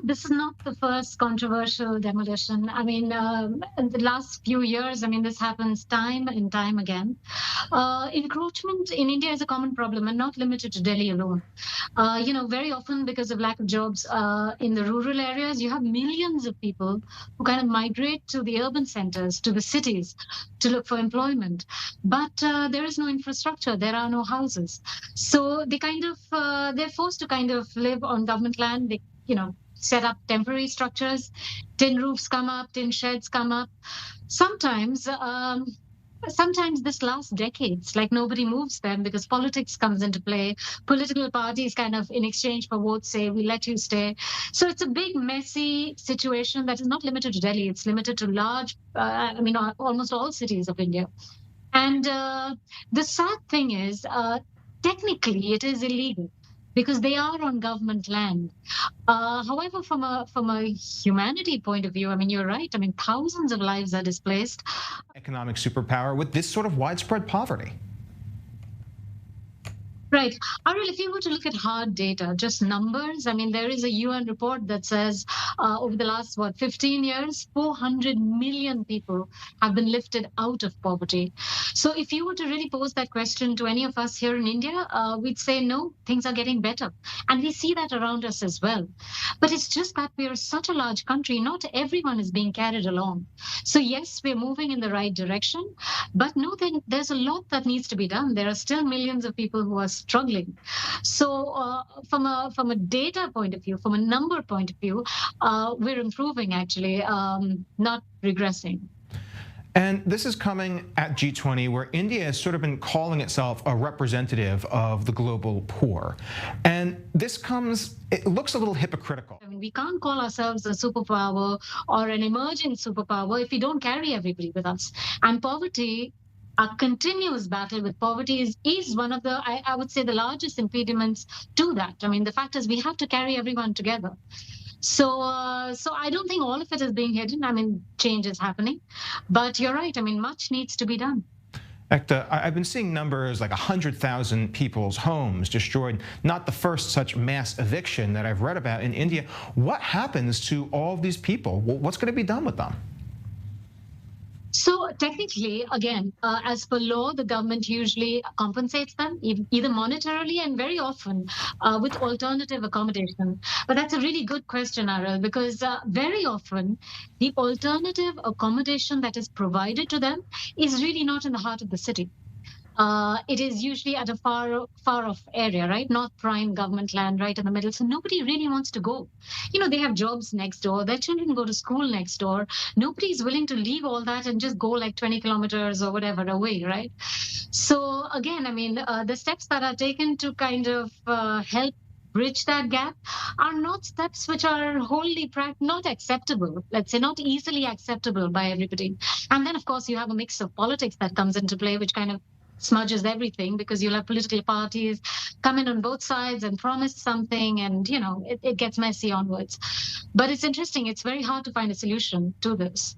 This is not the first controversial demolition. In the last few years, this happens time and time again. Encroachment in India is a common problem and not limited to Delhi alone. Very often because of lack of jobs in the rural areas, you have millions of people who kind of migrate to the urban centers, to the cities to look for employment. But there is no infrastructure, there are no houses. So they're forced to kind of live on government land. They set up temporary structures. Tin roofs come up, tin sheds come up. Sometimes um, sometimes this lasts decades, like nobody moves them because politics comes into play. Political parties kind of in exchange for votes say we let you stay. So it's a big messy situation that is not limited to Delhi. It's limited to almost all cities of India. And the sad thing is, technically, it is illegal because they are on government land. However, from a humanity point of view, you're right. Thousands of lives are displaced. Economic superpower with this sort of widespread poverty. Right. Arul, if you were to look at hard data, just numbers, there is a UN report that says over the last, 15 years, 400 million people have been lifted out of poverty. So if you were to really pose that question to any of us here in India, we'd say, no, things are getting better. And we see that around us as well. But it's just that we are such a large country, not everyone is being carried along. So yes, we're moving in the right direction, but no, then there's a lot that needs to be done. There are still millions of people who are struggling. So, from a data point of view, from a number point of view, we're improving actually, not regressing. And this is coming at G20, where India has sort of been calling itself a representative of the global poor. And it looks a little hypocritical. We can't call ourselves a superpower or an emerging superpower if we don't carry everybody with us. And poverty, a continuous battle with poverty is one of I would say, the largest impediments to that. The fact is we have to carry everyone together. So I don't think all of it is being hidden. Change is happening, but you're right. Much needs to be done. I've been seeing numbers like 100,000 people's homes destroyed, not the first such mass eviction that I've read about in India. What happens to all of these people? What's going to be done with them? So technically, again, as per law, the government usually compensates them either monetarily and very often with alternative accommodation. But that's a really good question, Aral, because very often the alternative accommodation that is provided to them is really not in the heart of the city. It is usually at a far off area, right? Not prime government land right in the middle. So nobody really wants to go. They have jobs next door. Their children go to school next door. Nobody is willing to leave all that and just go like 20 kilometers or whatever away, right? So again, the steps that are taken to kind of help bridge that gap are not steps which are wholly not acceptable, let's say, not easily acceptable by everybody. And then, of course, you have a mix of politics that comes into play, which kind of smudges everything because you'll have political parties come in on both sides and promise something, and it gets messy onwards. But it's interesting, it's very hard to find a solution to this.